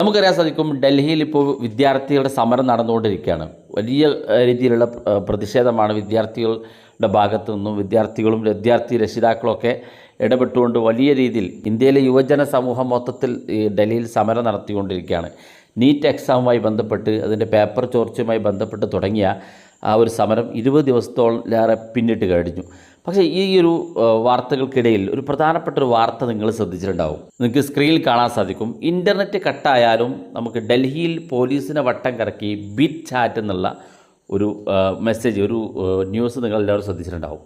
നമുക്കറിയാൻ സാധിക്കും, ഡൽഹിയിൽ ഇപ്പോൾ വിദ്യാർത്ഥികളുടെ സമരം നടന്നുകൊണ്ടിരിക്കുകയാണ്. വലിയ രീതിയിലുള്ള പ്രതിഷേധമാണ് വിദ്യാർത്ഥികളുടെ ഭാഗത്തു നിന്നും. വിദ്യാർത്ഥി രക്ഷിതാക്കളൊക്കെ ഇടപെട്ടുകൊണ്ട് വലിയ രീതിയിൽ ഇന്ത്യയിലെ യുവജന സമൂഹം മൊത്തത്തിൽ ഡൽഹിയിൽ സമരം നടത്തിക്കൊണ്ടിരിക്കുകയാണ്. നീറ്റ് എക്സാമുമായി ബന്ധപ്പെട്ട് അതിൻ്റെ പേപ്പർ ചോർച്ചയുമായി ബന്ധപ്പെട്ട് തുടങ്ങിയ ആ ഒരു സമരം 20 ദിവസത്തോളേറെ പിന്നിട്ട് കഴിഞ്ഞു. പക്ഷേ ഈ ഒരു വാർത്തകൾക്കിടയിൽ ഒരു പ്രധാനപ്പെട്ട ഒരു വാർത്ത നിങ്ങൾ ശ്രദ്ധിച്ചിട്ടുണ്ടാവും. നിങ്ങൾക്ക് സ്ക്രീനിൽ കാണാൻ സാധിക്കും. ഇൻ്റർനെറ്റ് കട്ടായാലും നമുക്ക് ഡൽഹിയിൽ പോലീസിനെ വട്ടം കറക്കി ബിറ്റ് ചാറ്റ് എന്നുള്ള ഒരു മെസ്സേജ്, ഒരു ന്യൂസ് നിങ്ങൾ എല്ലാവരും ശ്രദ്ധിച്ചിട്ടുണ്ടാവും.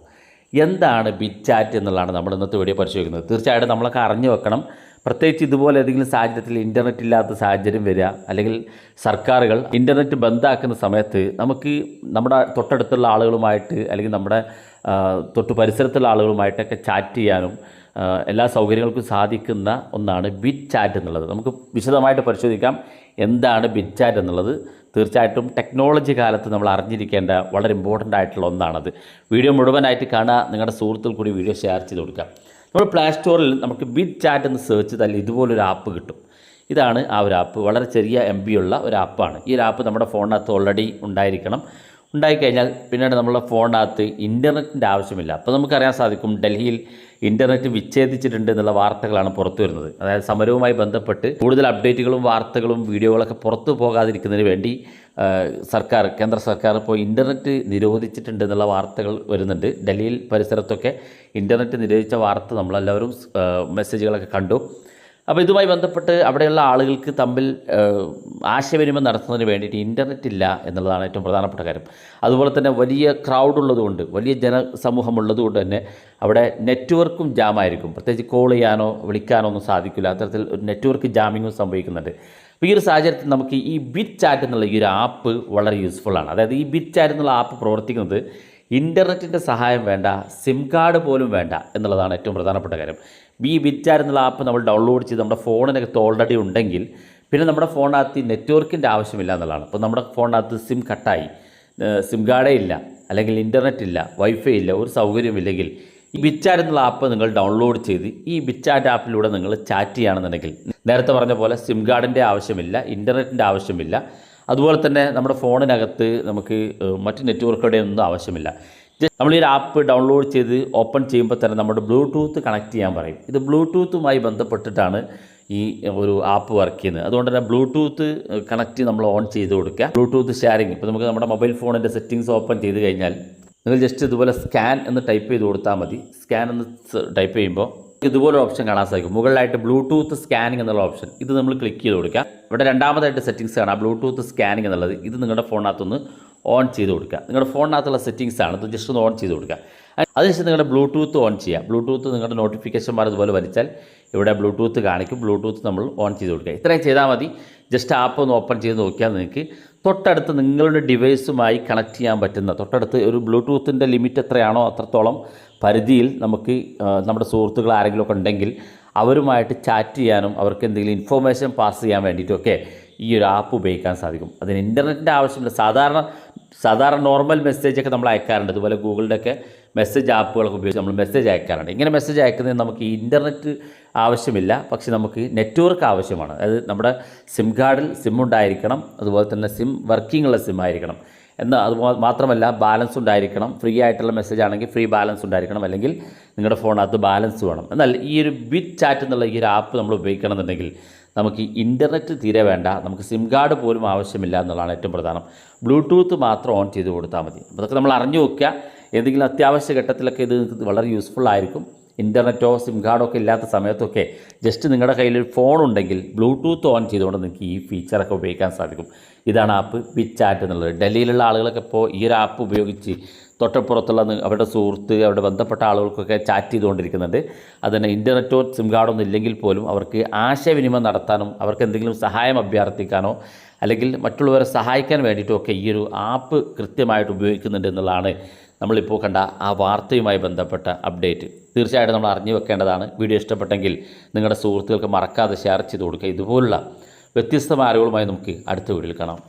എന്താണ് ബിറ്റ് ചാറ്റ് എന്നുള്ളതാണ് നമ്മൾ ഇന്നത്തെ വീഡിയോ പരിശോധിക്കുന്നത്. തീർച്ചയായിട്ടും നമ്മളൊക്കെ അറിഞ്ഞു വെക്കണം. പ്രത്യേകിച്ച് ഇതുപോലെ ഏതെങ്കിലും സാഹചര്യത്തിൽ ഇൻ്റർനെറ്റ് ഇല്ലാത്ത സാഹചര്യം വരിക, അല്ലെങ്കിൽ സർക്കാരുകൾ ഇൻ്റർനെറ്റ് ബന്ദാക്കുന്ന സമയത്ത് നമുക്ക് നമ്മുടെ തൊട്ടടുത്തുള്ള ആളുകളുമായിട്ട് അല്ലെങ്കിൽ നമ്മുടെ തൊട്ട് പരിസരത്തുള്ള ആളുകളുമായിട്ടൊക്കെ ചാറ്റ് ചെയ്യാനും എല്ലാ സൗകര്യങ്ങൾക്കും സാധിക്കുന്ന ഒന്നാണ് ബിറ്റ് ചാറ്റ് എന്നുള്ളത്. നമുക്ക് വിശദമായിട്ട് പരിശോധിക്കാം എന്താണ് ബിറ്റ് ചാറ്റ് എന്നുള്ളത്. തീർച്ചയായിട്ടും ടെക്നോളജി കാലത്ത് നമ്മൾ അറിഞ്ഞിരിക്കേണ്ട വളരെ ഇമ്പോർട്ടൻ്റ് ആയിട്ടുള്ള ഒന്നാണത്. വീഡിയോ മുഴുവനായിട്ട് കാണുക, നിങ്ങളുടെ സുഹൃത്തുക്കൾ കൂടി വീഡിയോ ഷെയർ ചെയ്ത് കൊടുക്കുക. നമ്മൾ പ്ലേ സ്റ്റോറിൽ നമുക്ക് ബിറ്റ് ചാറ്റ് എന്ന് സെർച്ച് ചെയ്താൽ ഇതുപോലൊരു ആപ്പ് കിട്ടും. ഇതാണ് ആ ഒരു ആപ്പ്. വളരെ ചെറിയ MB ഉള്ള ഒരു ആപ്പാണ്. ഈ ഒരു ആപ്പ് നമ്മുടെ ഫോണിനകത്ത് ഓൾറെഡി ഉണ്ടായിരിക്കണം. ഉണ്ടായിക്കഴിഞ്ഞാൽ പിന്നീട് നമ്മളുടെ ഫോണിനകത്ത് ഇൻ്റർനെറ്റിൻ്റെ ആവശ്യമില്ല. അപ്പോൾ നമുക്കറിയാൻ സാധിക്കും, ഡൽഹിയിൽ ഇൻ്റർനെറ്റ് വിച്ഛേദിച്ചിട്ടുണ്ട് എന്നുള്ള വാർത്തകളാണ് പുറത്തു വരുന്നത്. അതായത് സമരവുമായി ബന്ധപ്പെട്ട് കൂടുതൽ അപ്ഡേറ്റുകളും വാർത്തകളും വീഡിയോകളൊക്കെ പുറത്തു പോകാതിരിക്കുന്നതിന് വേണ്ടി കേന്ദ്ര സർക്കാർ ഇപ്പോൾ ഇൻ്റർനെറ്റ് നിരോധിച്ചിട്ടുണ്ട് എന്നുള്ള വാർത്തകൾ വരുന്നുണ്ട്. ഡൽഹിയിൽ പരിസരത്തൊക്കെ ഇൻ്റർനെറ്റ് നിരോധിച്ച വാർത്ത നമ്മളെല്ലാവരും മെസ്സേജുകളൊക്കെ കണ്ടു. അപ്പോൾ ഇതുമായി ബന്ധപ്പെട്ട് അവിടെയുള്ള ആളുകൾക്ക് തമ്മിൽ ആശയവിനിമയം നടത്തുന്നതിന് വേണ്ടിയിട്ട് ഇൻ്റർനെറ്റ് ഇല്ല എന്നുള്ളതാണ് ഏറ്റവും പ്രധാനപ്പെട്ട കാര്യം. അതുപോലെ തന്നെ വലിയ ക്രൗഡ് ഉള്ളതുകൊണ്ട്, വലിയ ജനസമൂഹം ഉള്ളതുകൊണ്ട് തന്നെ അവിടെ നെറ്റ്വർക്കും ജാമായിരിക്കും. പ്രത്യേകിച്ച് കോൾ ചെയ്യാനോ വിളിക്കാനോ ഒന്നും സാധിക്കില്ല. അത്തരത്തിൽ ഒരു നെറ്റ്വർക്ക് ജാമിങ്ങും സംഭവിക്കുന്നുണ്ട്. അപ്പോൾ ഈ ഒരു സാഹചര്യത്തിൽ നമുക്ക് ഈ ബിറ്റ് ചാറ്റ് എന്നുള്ള ഈ ഒരു ആപ്പ് വളരെ യൂസ്ഫുള്ളാണ്. അതായത് ഈ ബിറ്റ് ചാറ്റ് എന്നുള്ള ആപ്പ് പ്രവർത്തിക്കുന്നത് ഇൻ്റർനെറ്റിൻ്റെ സഹായം വേണ്ട, സിം കാർഡ് പോലും വേണ്ട എന്നുള്ളതാണ് ഏറ്റവും പ്രധാനപ്പെട്ട കാര്യം. ഈ ബിറ്റ് ചാറ്റ് എന്നുള്ള ആപ്പ് നമ്മൾ ഡൗൺലോഡ് ചെയ്ത് നമ്മുടെ ഫോണിനകത്ത് ഓൾറെഡി ഉണ്ടെങ്കിൽ പിന്നെ നമ്മുടെ ഫോണിനകത്ത് നെറ്റ്വർക്കിൻ്റെ ആവശ്യമില്ല എന്നുള്ളതാണ്. അപ്പോൾ നമ്മുടെ ഫോണിനകത്ത് സിം കട്ടായി, സിം കാർഡേ ഇല്ല, അല്ലെങ്കിൽ ഇൻ്റർനെറ്റ് ഇല്ല, വൈഫൈ ഇല്ല, ഒരു സൗകര്യമില്ലെങ്കിൽ ഈ ബിറ്റ് ചാറ്റ് എന്നുള്ള ആപ്പ് നിങ്ങൾ ഡൗൺലോഡ് ചെയ്ത് ഈ ബിറ്റ് ചാറ്റ് ആപ്പിലൂടെ നിങ്ങൾ ചാറ്റ് ചെയ്യുകയാണെന്നുണ്ടെങ്കിൽ നേരത്തെ പറഞ്ഞ പോലെ സിം കാർഡിൻ്റെ ആവശ്യമില്ല, ഇൻ്റർനെറ്റിൻ്റെ ആവശ്യമില്ല. അതുപോലെ തന്നെ നമ്മുടെ ഫോണിനകത്ത് നമുക്ക് മറ്റ് നെറ്റ്വർക്കുകളുടെ ഒന്നും ആവശ്യമില്ല. നമ്മൾ ഈ ഒരു ആപ്പ് ഡൗൺലോഡ് ചെയ്ത് ഓപ്പൺ ചെയ്യുമ്പോൾ തന്നെ നമ്മുടെ ബ്ലൂടൂത്ത് കണക്ട് ചെയ്യാൻ പറയും. ഇത് ബ്ലൂടൂത്തുമായി ബന്ധപ്പെട്ടിട്ടാണ് ഈ ഒരു ആപ്പ് വർക്ക് ചെയ്യുന്നത്. അതുകൊണ്ട് തന്നെ ബ്ലൂടൂത്ത് കണക്റ്റ് നമ്മൾ ഓൺ ചെയ്ത് കൊടുക്കുക. ബ്ലൂടൂത്ത് ഷെയറിങ്, ഇപ്പോൾ നമുക്ക് നമ്മുടെ മൊബൈൽ ഫോണിൻ്റെ സെറ്റിങ്സ് ഓപ്പൺ ചെയ്ത് കഴിഞ്ഞാൽ നിങ്ങൾ ജസ്റ്റ് ഇതുപോലെ സ്കാൻ എന്ന് ടൈപ്പ് ചെയ്ത് കൊടുത്താൽ മതി. സ്കാൻ എന്ന് ടൈപ്പ് ചെയ്യുമ്പോൾ ഇതുപോലെ ഓപ്ഷൻ കാണാൻ സാധിക്കും. മുകളിലായിട്ട് ബ്ലൂടൂത്ത് സ്കാനിങ് എന്നുള്ള ഓപ്ഷൻ, ഇത് നമ്മൾ ക്ലിക്ക് ചെയ്ത് കൊടുക്കുക. ഇവിടെ രണ്ടാമതായിട്ട് സെറ്റിങ്സ് കാണാം, ബ്ലൂടൂത്ത് സ്കാനിങ് എന്നുള്ളത്. ഇത് നിങ്ങളുടെ ഫോണിനകത്തൊന്ന് ഓൺ ചെയ്ത് കൊടുക്കുക. നിങ്ങളുടെ ഫോണിനകത്തുള്ള സെറ്റിങ്സ് ആണ്, ഇത് ജസ്റ്റ് ഒന്ന് ഓൺ ചെയ്ത് കൊടുക്കുക. അതിനുശേഷം നിങ്ങളുടെ ബ്ലൂടൂത്ത് ഓൺ ചെയ്യുക. ബ്ലൂടൂത്ത് നിങ്ങളുടെ നോട്ടിഫിക്കേഷന്മാർ ഇതുപോലെ വലിച്ചാൽ ഇവിടെ ബ്ലൂടൂത്ത് കാണിക്കും. ബ്ലൂടൂത്ത് നമ്മൾ ഓൺ ചെയ്ത് കൊടുക്കുക. ഇത്രയും ചെയ്താൽ മതി. ജസ്റ്റ് ആപ്പ് ഒന്ന് ഓപ്പൺ ചെയ്ത് നോക്കിയാൽ നിങ്ങൾക്ക് തൊട്ടടുത്ത് നിങ്ങളുടെ ഡിവൈസുമായി കണക്ട് ചെയ്യാൻ പറ്റുന്ന, തൊട്ടടുത്ത് ഒരു ബ്ലൂടൂത്തിൻ്റെ ലിമിറ്റ് എത്രയാണോ അത്രത്തോളം പരിധിയിൽ നമുക്ക് നമ്മുടെ സുഹൃത്തുക്കൾ ആരെങ്കിലുമൊക്കെ ഉണ്ടെങ്കിൽ അവരുമായിട്ട് ചാറ്റ് ചെയ്യാനും അവർക്ക് എന്തെങ്കിലും ഇൻഫോർമേഷൻ പാസ് ചെയ്യാൻ വേണ്ടിയിട്ടൊക്കെ ഈ ഒരു ആപ്പ് ഉപയോഗിക്കാൻ സാധിക്കും. അതിന് ഇൻ്റർനെറ്റിൻ്റെ ആവശ്യമില്ല. സാധാരണ നോർമൽ മെസ്സേജൊക്കെ നമ്മൾ അയക്കാറുണ്ട്. അതുപോലെ ഗൂഗിളിൻ്റെയൊക്കെ മെസ്സേജ് ആപ്പുകളൊക്കെ ഉപയോഗിച്ച് നമ്മൾ മെസ്സേജ് അയക്കാറുണ്ട്. ഇങ്ങനെ മെസ്സേജ് അയക്കുന്നതിന് നമുക്ക് ഇൻ്റർനെറ്റ് ആവശ്യമില്ല, പക്ഷേ നമുക്ക് നെറ്റ്വർക്ക് ആവശ്യമാണ്. അതായത് നമ്മുടെ സിം കാർഡിൽ സിം ഉണ്ടായിരിക്കണം, അതുപോലെ തന്നെ സിം വർക്കിംഗ് ഉള്ള സിം ആയിരിക്കണം. എന്നാൽ അത് മാത്രമല്ല ബാലൻസ് ഉണ്ടായിരിക്കണം. ഫ്രീ ആയിട്ടുള്ള മെസ്സേജ് ആണെങ്കിൽ ഫ്രീ ബാലൻസ് ഉണ്ടായിരിക്കണം, അല്ലെങ്കിൽ നിങ്ങളുടെ ഫോണിനകത്ത് ബാലൻസ് വേണം. എന്നാൽ ഈ ഒരു ബിറ്റ് ചാറ്റ് എന്നുള്ള ഈ ഒരു ആപ്പ് നമ്മൾ ഉപയോഗിക്കണം എന്നുണ്ടെങ്കിൽ നമുക്ക് ഇൻ്റർനെറ്റ് തീരെ വേണ്ട, നമുക്ക് സിം കാർഡ് പോലും ആവശ്യമില്ല എന്നുള്ളതാണ് ഏറ്റവും പ്രധാനം. ബ്ലൂടൂത്ത് മാത്രം ഓൺ ചെയ്ത് കൊടുത്താൽ മതി. അതൊക്കെ നമ്മൾ അറിഞ്ഞു വെക്കുക. ഏതെങ്കിലും അത്യാവശ്യ ഘട്ടത്തിലൊക്കെ ഇത് വളരെ യൂസ്ഫുൾ ആയിരിക്കും. ഇൻ്റർനെറ്റോ സിം കാർഡോ ഒക്കെ ഇല്ലാത്ത സമയത്തൊക്കെ ജസ്റ്റ് നിങ്ങളുടെ കയ്യിൽ ഒരു ഫോൺ ഉണ്ടെങ്കിൽ ബ്ലൂടൂത്ത് ഓൺ ചെയ്തുകൊണ്ട് നിങ്ങൾക്ക് ഈ ഫീച്ചറൊക്കെ ഉപയോഗിക്കാൻ സാധിക്കും. ഇതാണ് ആപ്പ് ബിറ്റ് ചാറ്റ് എന്നുള്ളത്. ഡൽഹിയിലുള്ള ആളുകളൊക്കെ ഇപ്പോൾ ഈ ഒരു ആപ്പ് ഉപയോഗിച്ച് തൊട്ടപ്പുറത്തുള്ള അവരുടെ സുഹൃത്ത്, അവരുടെ ബന്ധപ്പെട്ട ആളുകൾക്കൊക്കെ ചാറ്റ് ചെയ്തുകൊണ്ടിരിക്കുന്നുണ്ട്. അതുതന്നെ ഇൻ്റർനെറ്റോ സിം കാർഡോ ഒന്നും ഇല്ലെങ്കിൽ പോലും അവർക്ക് ആശയവിനിമയം നടത്താനും അവർക്ക് എന്തെങ്കിലും സഹായം അഭ്യർത്ഥിക്കാനോ അല്ലെങ്കിൽ മറ്റുള്ളവരെ സഹായിക്കാൻ വേണ്ടിയിട്ടുമൊക്കെ ഈ ഒരു ആപ്പ് കൃത്യമായിട്ട് ഉപയോഗിക്കുന്നുണ്ട് എന്നുള്ളതാണ് നമ്മളിപ്പോൾ കണ്ട ആ വാർത്തയുമായി ബന്ധപ്പെട്ട അപ്ഡേറ്റ്. തീർച്ചയായിട്ടും നമ്മൾ അറിഞ്ഞു വെക്കേണ്ടതാണ്. വീഡിയോ ഇഷ്ടപ്പെട്ടെങ്കിൽ നിങ്ങളുടെ സുഹൃത്തുക്കൾക്ക് മറക്കാതെ ഷെയർ ചെയ്ത് കൊടുക്കുക. ഇതുപോലുള്ള വ്യത്യസ്തമായ അറിവുകളുമായി നമുക്ക് അടുത്ത വീഡിയോയിൽ കാണാം.